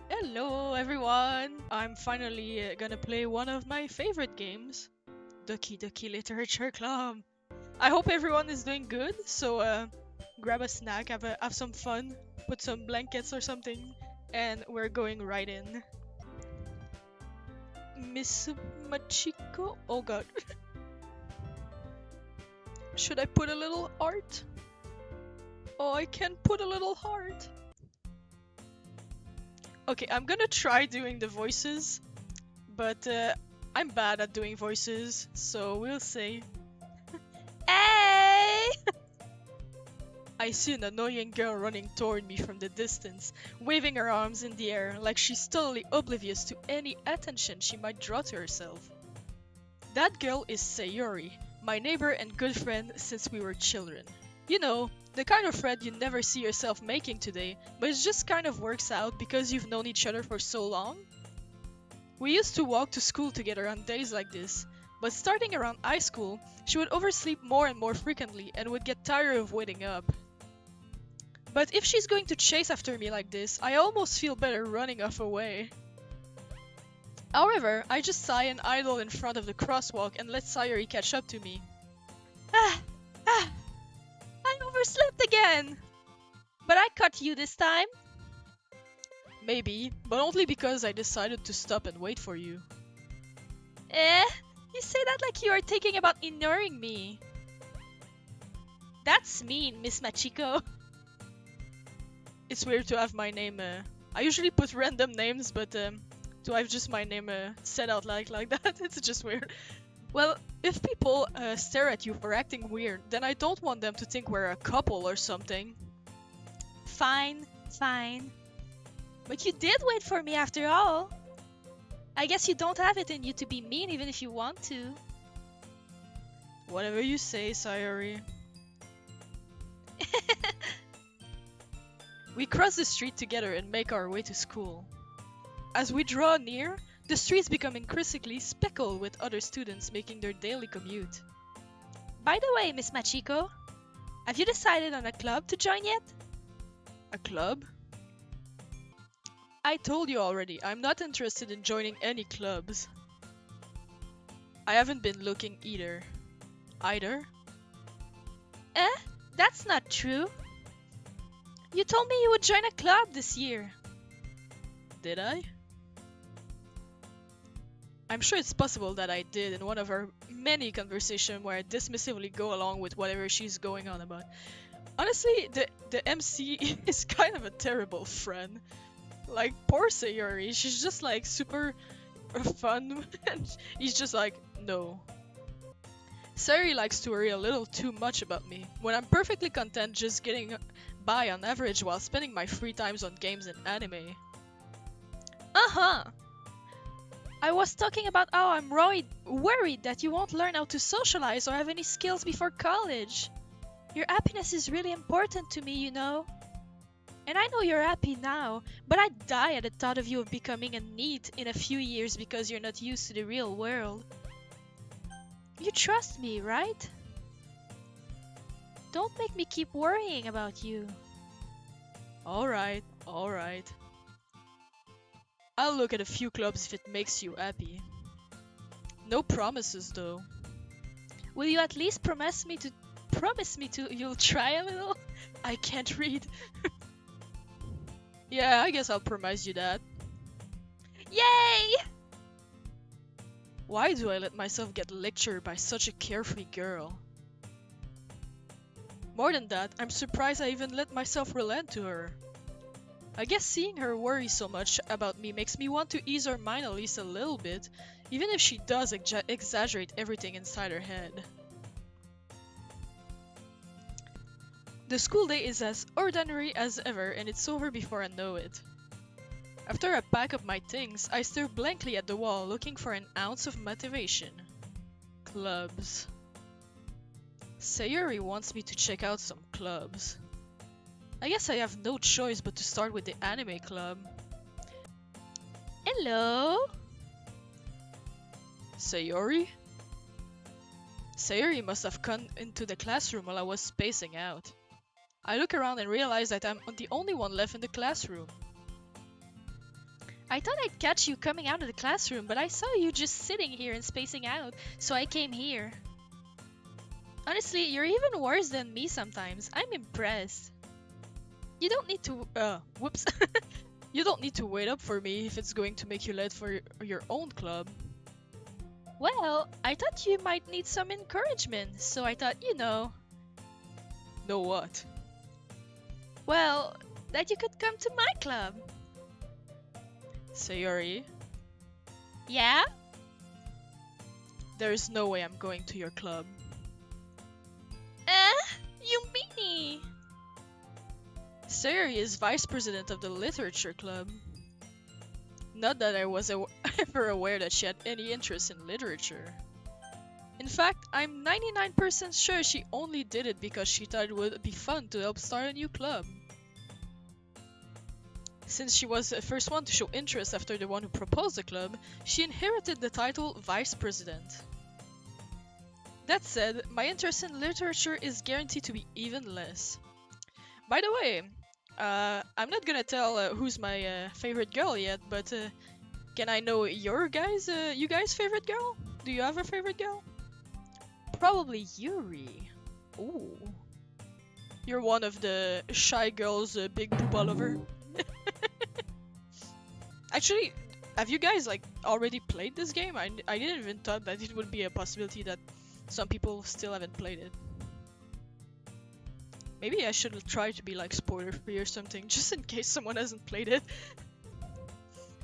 Hello everyone! I'm finally gonna play one of my favorite games, Doki Doki Literature Club. I hope everyone is doing good, so grab a snack, have some fun, put some blankets or something, and we're going right in. Miss Machiko? Oh god. Should I put a little art? Oh, I can put a little heart. Okay, I'm gonna try doing the voices, but I'm bad at doing voices, so we'll see. Hey! I see an annoying girl running toward me from the distance, waving her arms in the air like she's totally oblivious to any attention she might draw to herself. That girl is Sayori, my neighbor and good friend since we were children. You know, the kind of friend you never see yourself making today, but it just kind of works out because you've known each other for so long. We used to walk to school together on days like this, but starting around high school, she would oversleep more and more frequently and would get tired of waiting up. But if she's going to chase after me like this, I almost feel better running off away. However, I just sigh and idle in front of the crosswalk and let Sayori catch up to me. Ah! Ah! I overslept again! But I caught you this time. Maybe, but only because I decided to stop and wait for you. You say that like you are thinking about ignoring me. That's mean, Miss Machiko. It's weird to have my name, I usually put random names, but to have just my name said out like that, it's just weird. Well, if people stare at you for acting weird, then I don't want them to think we're a couple or something. Fine, fine. But you did wait for me after all. I guess you don't have it in you to be mean even if you want to. Whatever you say, Sayori. We cross the street together and make our way to school. As we draw near, the streets become increasingly speckled with other students making their daily commute. By the way, Miss Machiko, have you decided on a club to join yet? A club? I told you already, I'm not interested in joining any clubs. I haven't been looking either. Either? That's not true. You told me you would join a club this year. Did I? I'm sure it's possible that I did in one of our many conversations where I dismissively go along with whatever she's going on about. Honestly, the MC is kind of a terrible friend. Like, poor Sayori, she's just like super fun and he's just like, no. Sayori likes to worry a little too much about me, when I'm perfectly content just getting by on average while spending my free times on games and anime. Uh-huh! I was talking about how I'm worried that you won't learn how to socialize or have any skills before college. Your happiness is really important to me, you know. And I know you're happy now, but I'd die at the thought of you becoming a NEET in a few years because you're not used to the real world. You trust me, right? Don't make me keep worrying about you. Alright, alright. I'll look at a few clubs if it makes you happy. No promises though. Will you at least promise me to you'll try a little? I can't read. Yeah, I guess I'll promise you that. Yay! Why do I let myself get lectured by such a carefree girl? More than that, I'm surprised I even let myself relent to her. I guess seeing her worry so much about me makes me want to ease her mind at least a little bit, even if she does exaggerate everything inside her head. The school day is as ordinary as ever and it's over before I know it. After I pack up my things, I stare blankly at the wall looking for an ounce of motivation. Clubs. Sayori wants me to check out some clubs. I guess I have no choice but to start with the anime club. Hello? Sayori? Sayori must have come into the classroom while I was spacing out. I look around and realize that I'm the only one left in the classroom. I thought I'd catch you coming out of the classroom, but I saw you just sitting here and spacing out, so I came here. Honestly, you're even worse than me sometimes. I'm impressed. You don't need to, whoops. You don't need to wait up for me if it's going to make you late for your own club. Well, I thought you might need some encouragement, so I thought, Know what? well, that you could come to my club. Sayori, Yeah? there's no way I'm going to your club. You meanie! Sayori is vice president of the literature club. Not that I was ever aware that she had any interest in literature. In fact, I'm 99% sure she only did it because she thought it would be fun to help start a new club. Since she was the first one to show interest after the one who proposed the club, she inherited the title Vice President. That said, my interest in literature is guaranteed to be even less. By the way, I'm not gonna tell who's my favorite girl yet, but can I know you guys' favorite girl? Do you have a favorite girl? Probably Yuri. Ooh. You're one of the shy girls, big boob all over. Actually, have you guys already played this game? I didn't even thought that it would be a possibility that some people still haven't played it. Maybe I should try to be spoiler free or something, just in case someone hasn't played it.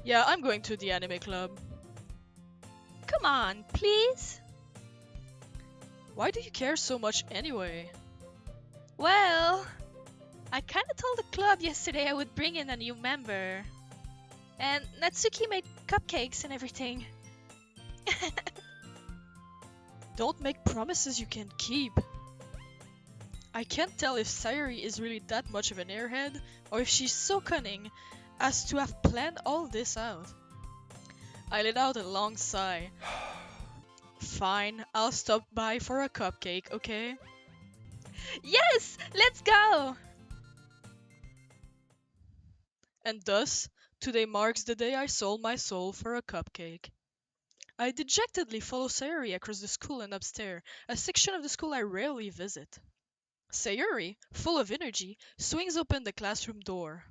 Yeah, I'm going to the anime club. Come on, please? Why do you care so much anyway? Well, I kinda told the club yesterday I would bring in a new member. And Natsuki made cupcakes and everything. Don't make promises you can't keep. I can't tell if Sayori is really that much of an airhead, or if she's so cunning as to have planned all this out. I let out a long sigh. Fine, I'll stop by for a cupcake, okay? Yes! Let's go! And thus, today marks the day I sold my soul for a cupcake. I dejectedly follow Sayori across the school and upstairs, a section of the school I rarely visit. Sayori, full of energy, swings open the classroom door.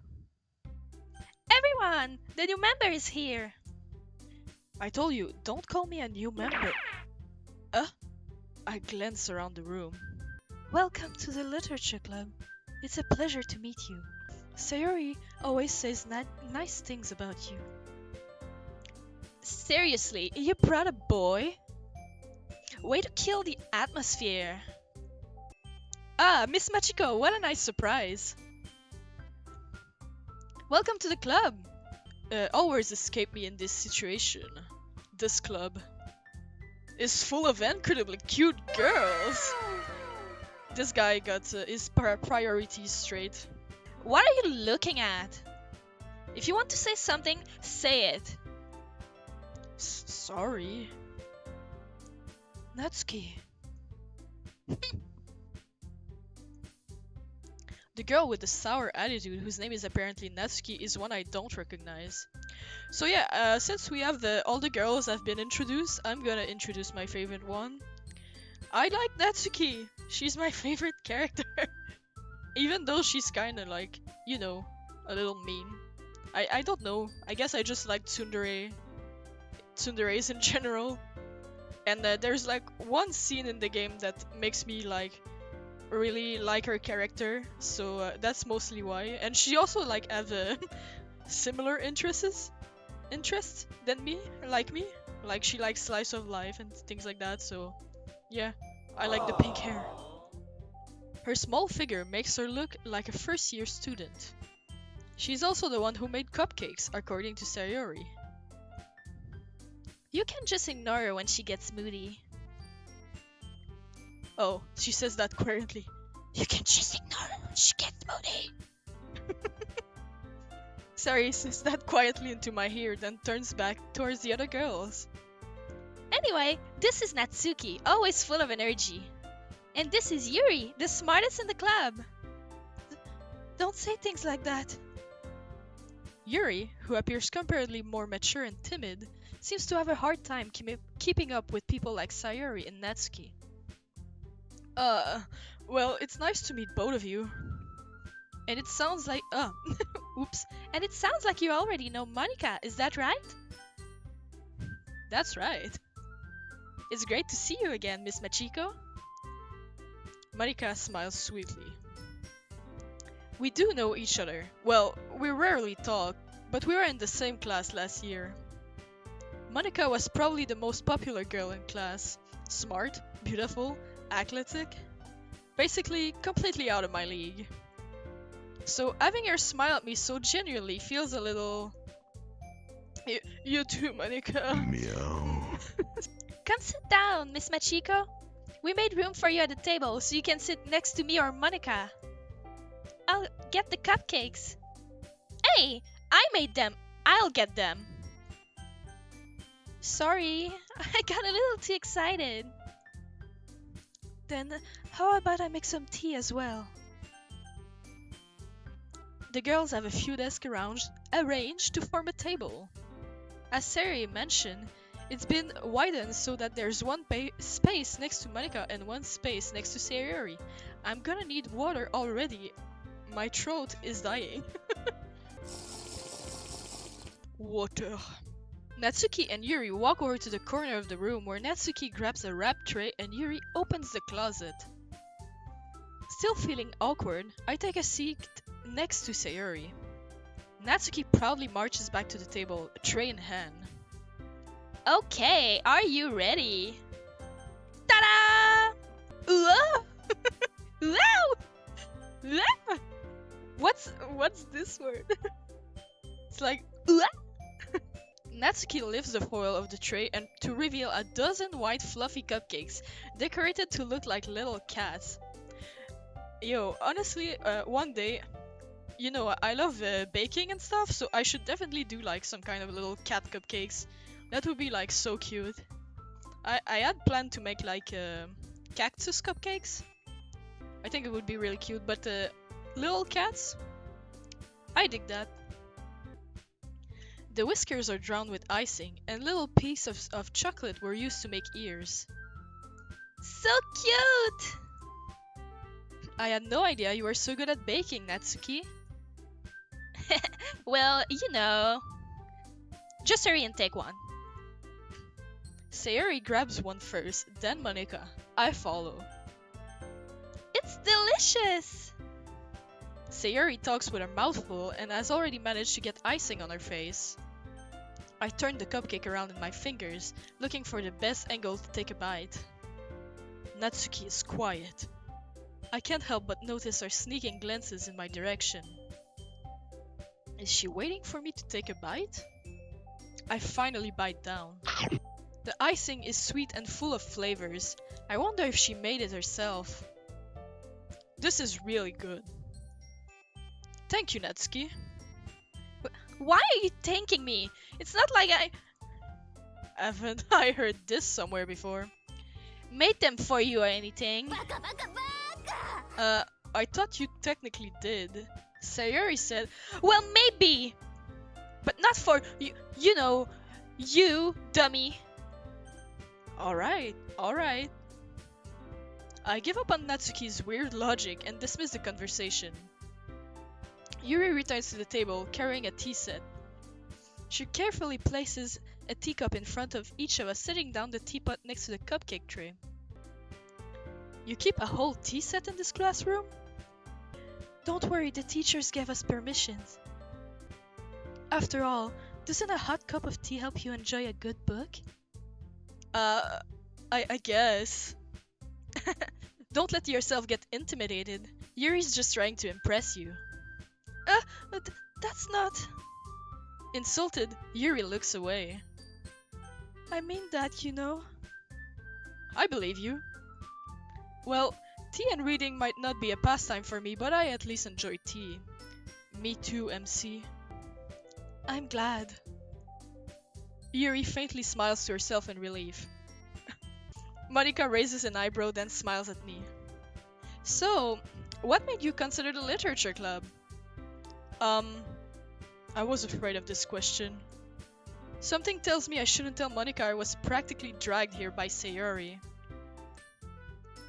Everyone! The new member is here! I told you, don't call me a new member. I glance around the room. Welcome to the literature club. It's a pleasure to meet you. Sayori always says nice things about you. Seriously, you brought a boy? Way to kill the atmosphere. Ah, Miss Machiko, what a nice surprise. Welcome to the club. Always escape me in this situation. This club is full of incredibly cute girls. This guy got his priorities straight. What are you looking at? If you want to say something, say it. Sorry. Natsuki. The girl with the sour attitude, whose name is apparently Natsuki, is one I don't recognize. So yeah, since we have all the girls have been introduced, I'm gonna introduce my favorite one. I like Natsuki. She's my favorite character. Even though she's kinda a little mean. I don't know. I guess I just like tsunderes in general. And there's one scene in the game that makes me really like her character, so that's mostly why. And she also have similar interests than me, like she likes slice of life and things like that. So yeah, I like the pink hair. Her small figure makes her look like a first-year student. She's also the one who made cupcakes, according to Sayori. You can just ignore her when she gets moody. Oh, she says that quietly. You can just ignore her when she gets moody. Sayori says that quietly into my ear, then turns back towards the other girls. Anyway, this is Natsuki, always full of energy. And this is Yuri, the smartest in the club. Don't say things like that. Yuri, who appears comparatively more mature and timid, seems to have a hard time keeping up with people like Sayori and Natsuki. Well, it's nice to meet both of you. And it sounds like, oops. And it sounds like you already know Monika, is that right? That's right. It's great to see you again, Miss Machiko. Monika smiles sweetly. We do know each other. Well, we rarely talk, but we were in the same class last year. Monika was probably the most popular girl in class. Smart, beautiful, athletic. Basically, completely out of my league. So having her smile at me so genuinely feels a little... You too, Monika. Meow. Come sit down, Miss Machiko. We made room for you at the table so you can sit next to me or Monika. I'll get the cupcakes. Hey, I made them. I'll get them. Sorry, I got a little too excited. Then how about I make some tea as well? The girls have a few desks arranged to form a table. As Sayori mentioned, it's been widened so that there's one space next to Monika and one space next to Sayori. I'm gonna need water already. My throat is dying. Water. Natsuki and Yuri walk over to the corner of the room where Natsuki grabs a wrap tray and Yuri opens the closet. Still feeling awkward, I take a seat next to Sayori. Natsuki proudly marches back to the table, a tray in hand. Okay, are you ready? Ta-da! Whoa! Wow! What's this word? It's like Natsuki lifts the foil of the tray and to reveal a dozen white fluffy cupcakes, decorated to look like little cats. Yo, honestly, one day, you know, I love baking and stuff, so I should definitely do like some kind of little cat cupcakes. That would be like so cute. I had planned to make like cactus cupcakes. I think it would be really cute, but little cats? I dig that. The whiskers are drawn with icing, and little pieces of chocolate were used to make ears. So cute! I had no idea you were so good at baking, Natsuki. Well, you know. Just hurry and take one. Sayori grabs one first, then Monika. I follow. It's delicious! Sayori talks with her mouth full and has already managed to get icing on her face. I turn the cupcake around in my fingers, looking for the best angle to take a bite. Natsuki is quiet. I can't help but notice her sneaking glances in my direction. Is she waiting for me to take a bite? I finally bite down. The icing is sweet and full of flavors. I wonder if she made it herself. This is really good. Thank you, Natsuki. Why are you thanking me? It's not like I... Haven't I heard this somewhere before? Made them for you or anything. I thought you technically did. Sayori said, well, maybe! But not for you, you know, you, dummy. Alright. I give up on Natsuki's weird logic and dismiss the conversation. Yuri returns to the table, carrying a tea set. She carefully places a teacup in front of each of us, setting down the teapot next to the cupcake tray. You keep a whole tea set in this classroom? Don't worry, the teachers gave us permissions. After all, doesn't a hot cup of tea help you enjoy a good book? I guess. Don't let yourself get intimidated. Yuri's just trying to impress you. That's not... Insulted, Yuri looks away. I mean that, you know. I believe you. Well, tea and reading might not be a pastime for me, but I at least enjoy tea. Me too, MC. I'm glad. Yuri faintly smiles to herself in relief. Monika raises an eyebrow, then smiles at me. So, what made you consider the literature club? Um, I was afraid of this question. Something tells me I shouldn't tell Monika I was practically dragged here by Sayori.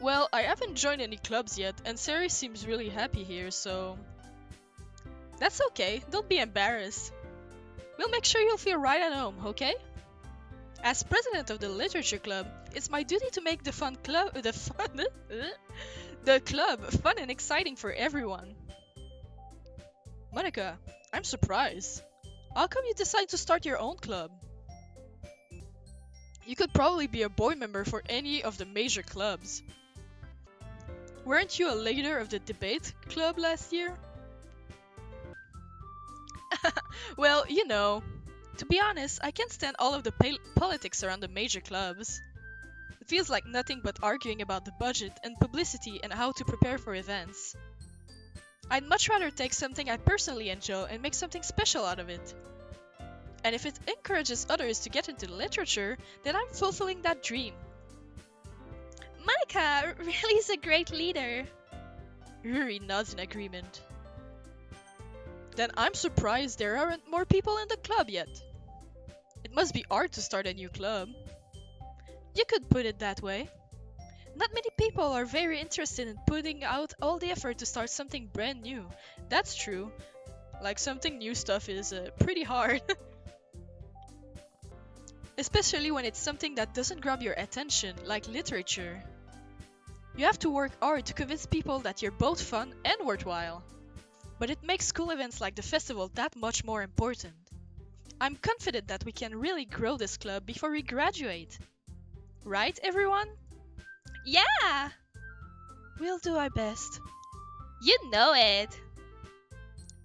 Well, I haven't joined any clubs yet, and Sayori seems really happy here, so... That's okay, don't be embarrassed. We'll make sure you'll feel right at home, okay? As president of the literature club, it's my duty to make the club fun and exciting for everyone. Monika, I'm surprised. How come you decide to start your own club? You could probably be a board member for any of the major clubs. Weren't you a leader of the debate club last year? Well, you know, to be honest, I can't stand all of the politics around the major clubs. It feels like nothing but arguing about the budget and publicity and how to prepare for events. I'd much rather take something I personally enjoy and make something special out of it. And if it encourages others to get into literature, then I'm fulfilling that dream. Monika really is a great leader. Yuri nods in agreement. Then I'm surprised there aren't more people in the club yet. It must be hard to start a new club. You could put it that way. Not many people are very interested in putting out all the effort to start something brand new. That's true. Like, something new stuff is pretty hard. Especially when it's something that doesn't grab your attention, like literature. You have to work hard to convince people that you're both fun and worthwhile. But it makes school events like the festival that much more important. I'm confident that we can really grow this club before we graduate. Right, everyone? Yeah! We'll do our best. You know it!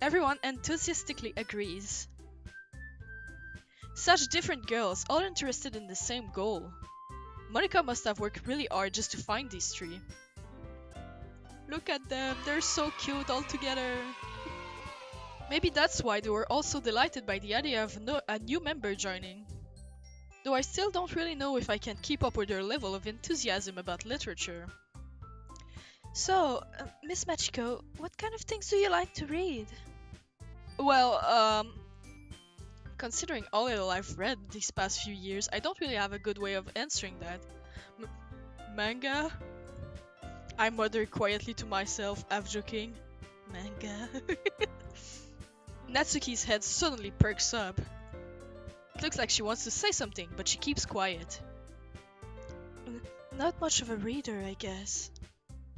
Everyone enthusiastically agrees. Such different girls, all interested in the same goal. Monika must have worked really hard just to find these three. Look at them, they're so cute all together. Maybe that's why they were all so delighted by the idea of a new member joining. Though I still don't really know if I can keep up with their level of enthusiasm about literature. So, Miss Machiko, what kind of things do you like to read? Well, considering all that I've read these past few years, I don't really have a good way of answering that. Manga? I mutter quietly to myself, half joking. Manga? Natsuki's head suddenly perks up. It looks like she wants to say something, but she keeps quiet. Not much of a reader, I guess.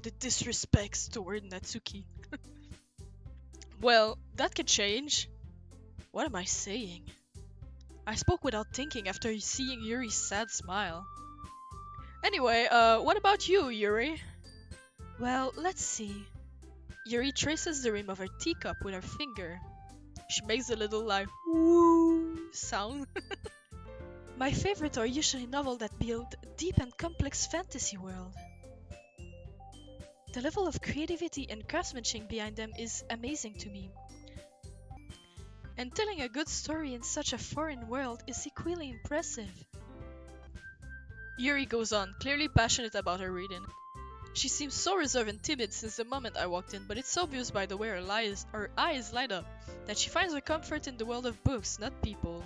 The disrespects toward Natsuki. Well, that can change. What am I saying? I spoke without thinking after seeing Yuri's sad smile. Anyway, what about you, Yuri? Well, let's see. Yuri traces the rim of her teacup with her finger. She makes a little like woo sound. My favorite are usually novels that build deep and complex fantasy world. The level of creativity and craftsmanship behind them is amazing to me. And telling a good story in such a foreign world is equally impressive. Yuri goes on, clearly passionate about her reading. She seems so reserved and timid since the moment I walked in, but it's obvious by the way her eyes light up that she finds her comfort in the world of books, not people.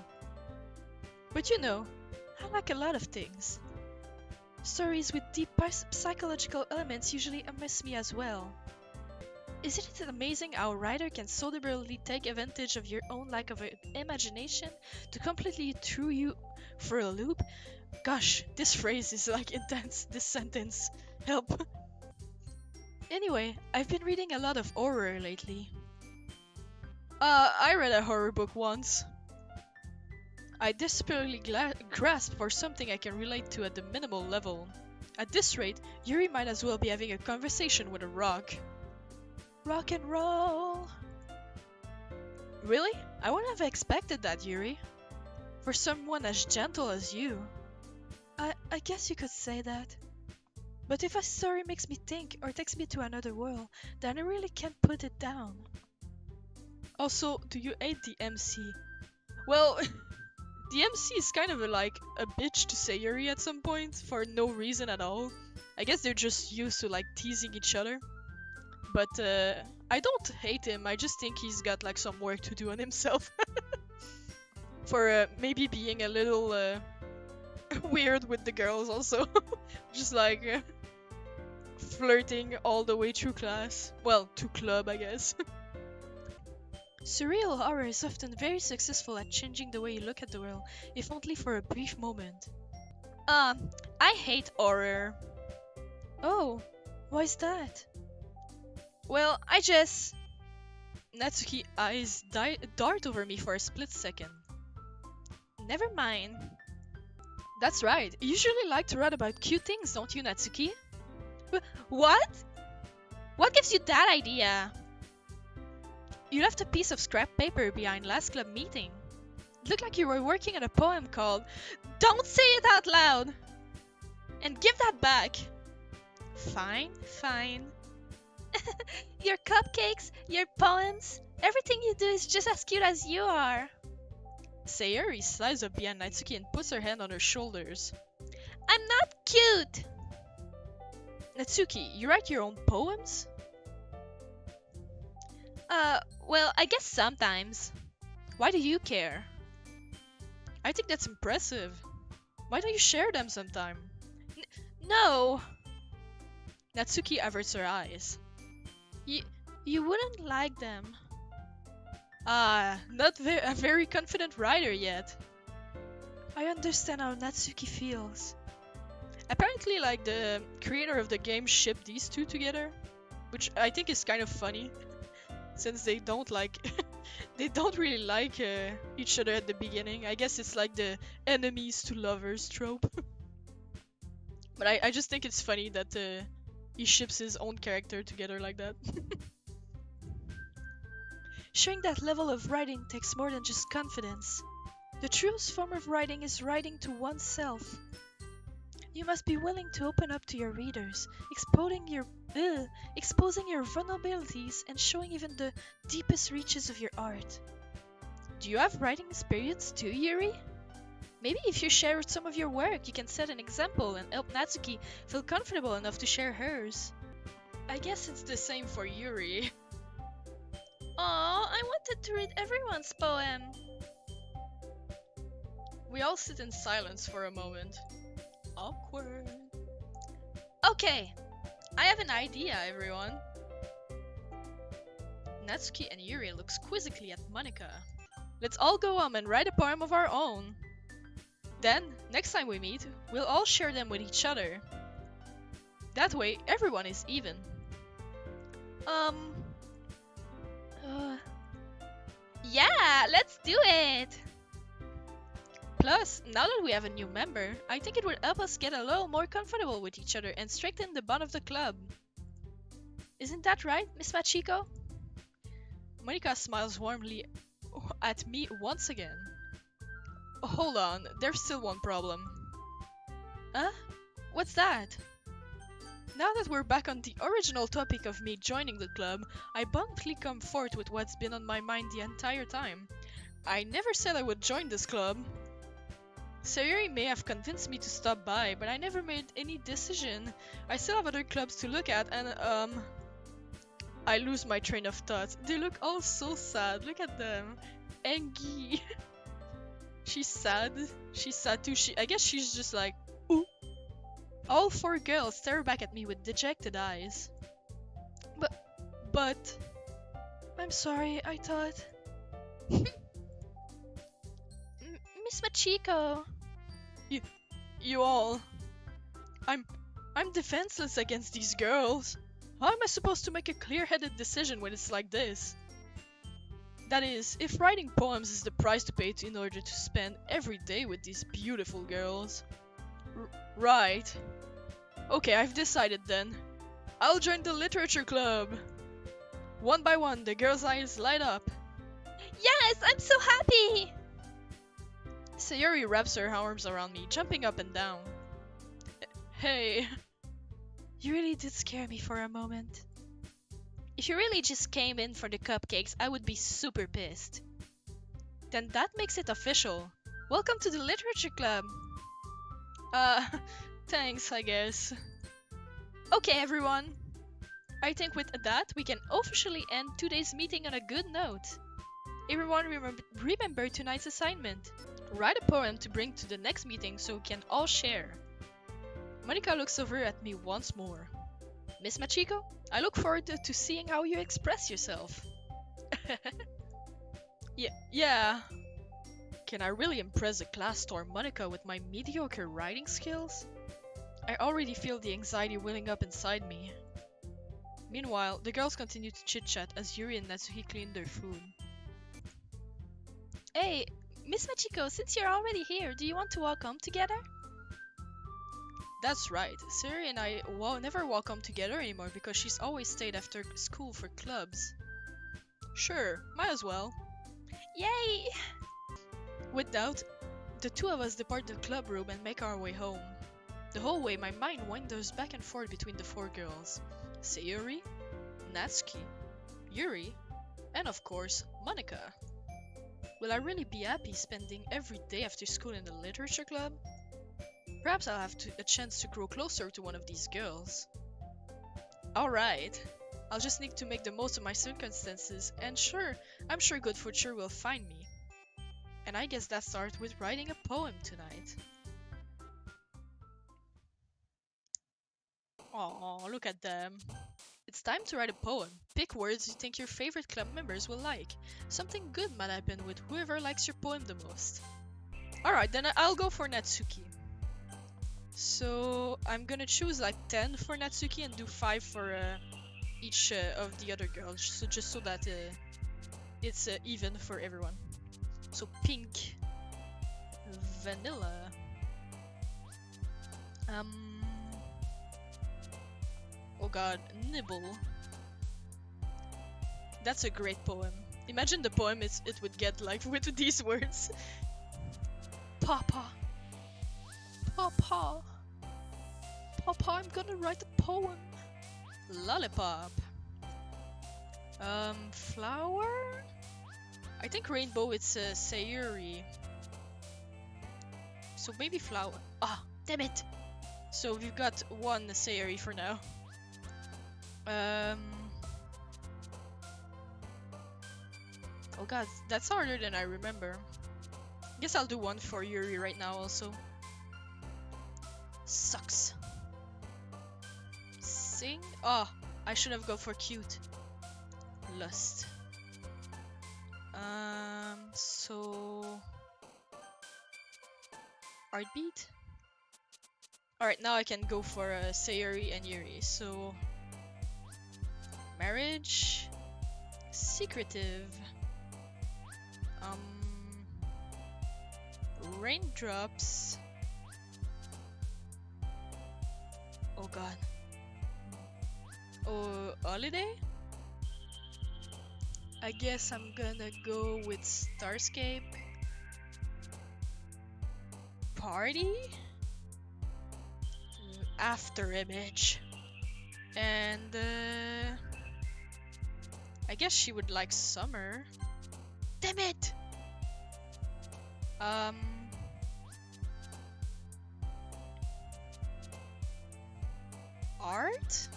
But you know, I like a lot of things. Stories with deep psychological elements usually amaze me as well. Isn't it amazing how a writer can so deliberately take advantage of your own lack of imagination to completely throw you for a loop? Gosh, this phrase is like intense, this sentence. Help. Anyway, I've been reading a lot of horror lately. I read a horror book once. I desperately grasp for something I can relate to at the minimal level. At this rate, Yuri might as well be having a conversation with a rock. Rock and roll! Really? I wouldn't have expected that, Yuri. For someone as gentle as you. I guess you could say that. But if a story makes me think or takes me to another world, then I really can't put it down. Also, do you hate the MC? Well, the MC is kind of like a bitch to Sayori at some point, for no reason at all. I guess they're just used to like teasing each other. But I don't hate him, I just think he's got like some work to do on himself. For maybe being a little weird with the girls also. Just like flirting all the way through class. Well, to club, I guess. Surreal horror is often very successful at changing the way you look at the world, if only for a brief moment. I hate horror. Oh, why's that? Well, Natsuki eyes dart over me for a split second. Never mind. That's right, you usually like to write about cute things, don't you, Natsuki? What? What gives you that idea? You left a piece of scrap paper behind last club meeting. It looked like you were working on a poem called Don't Say It Out Loud! And give that back! Fine, fine. Your cupcakes, your poems, everything you do is just as cute as you are. Sayori slides up behind Natsuki and puts her hand on her shoulders. I'm not cute! Natsuki, you write your own poems? Well, I guess sometimes. Why do you care? I think that's impressive. Why don't you share them sometime? No! Natsuki averts her eyes. You wouldn't like them. Not a very confident writer yet. I understand how Natsuki feels. Apparently, like, the creator of the game shipped these two together, which I think is kind of funny, since they don't like, they don't really like each other at the beginning. I guess it's like the enemies to lovers trope. But I just think it's funny that he ships his own character together like that. Showing that level of writing takes more than just confidence. The truest form of writing is writing to oneself. You must be willing to open up to your readers, exposing your vulnerabilities and showing even the deepest reaches of your art. Do you have writing experience too, Yuri? Maybe if you share some of your work, you can set an example and help Natsuki feel comfortable enough to share hers. I guess it's the same for Yuri. Aw, I wanted to read everyone's poem. We all sit in silence for a moment. Awkward. Okay, I have an idea, everyone. Natsuki and Yuri look quizzically at Monika. Let's all go home and write a poem of our own. Then, next time we meet, we'll all share them with each other. That way, everyone is even. Yeah, let's do it! Plus, now that we have a new member, I think it would help us get a little more comfortable with each other and strengthen the bond of the club. Isn't that right, Miss Machiko? Monika smiles warmly at me once again. Hold on, there's still one problem. Huh? What's that? Now that we're back on the original topic of me joining the club, I boldly come forth with what's been on my mind the entire time. I never said I would join this club. Sayori may have convinced me to stop by, but I never made any decision. I still have other clubs to look at and I lose my train of thought. They look all so sad, look at them. Engi. She's sad. She's sad too. I guess she's just like, ooh. All four girls stare back at me with dejected eyes. But... I'm sorry, I thought... Miss Machiko... You all... I'm defenseless against these girls. How am I supposed to make a clear-headed decision when it's like this? That is, if writing poems is the price to pay in order to spend every day with these beautiful girls. Right. Okay, I've decided then. I'll join the literature club. One by one, the girls' eyes light up. Yes, I'm so happy! Sayori wraps her arms around me, jumping up and down. Hey. You really did scare me for a moment. If you really just came in for the cupcakes, I would be super pissed. Then that makes it official. Welcome to the literature club. Thanks, I guess. Okay, everyone. I think with that, we can officially end today's meeting on a good note. Everyone remember tonight's assignment. Write a poem to bring to the next meeting so we can all share. Monika looks over at me once more. Miss Machiko, I look forward to seeing how you express yourself. Yeah. Can I really impress the class star Monika with my mediocre writing skills? I already feel the anxiety welling up inside me. Meanwhile, the girls continue to chit-chat as Yuri and Natsuki clean their food. Hey, Miss Machiko, since you're already here, do you want to walk home together? That's right, Sayori and I never walk home together anymore because she's always stayed after school for clubs. Sure, might as well. Yay! With doubt, the two of us depart the club room and make our way home. The whole way, my mind wanders back and forth between the four girls. Sayori, Natsuki, Yuri, and of course, Monika. Will I really be happy spending every day after school in the literature club? Perhaps I'll have a chance to grow closer to one of these girls. Alright, I'll just need to make the most of my circumstances, and I'm sure good fortune will find me. And I guess that starts with writing a poem tonight. Aw, look at them. It's time to write a poem. Pick words you think your favorite club members will like. Something good might happen with whoever likes your poem the most. Alright, then I'll go for Natsuki. So I'm gonna choose like 10 for Natsuki and do 5 for each of the other girls, so just so that it's even for everyone. So pink, vanilla, oh god, nibble. That's a great poem. Imagine the poem it would get like with these words. Papa. Papa. Papa, I'm gonna write a poem. Lollipop. Flower? I think rainbow it's Sayori. So maybe flower. Ah, damn it! So we've got one Sayori for now. Oh god, that's harder than I remember. Guess I'll do one for Yuri right now also. Sucks. Sing? Oh, I should have gone for cute. Lust. So... Heartbeat? Alright, now I can go for Sayori and Yuri. So... Marriage... Secretive... Raindrops... Oh god. Oh, holiday? I guess I'm gonna go with Starscape. Party? After image. And I guess she would like summer. Damn it! Art?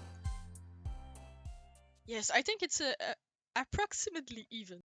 Yes, I think it's approximately even.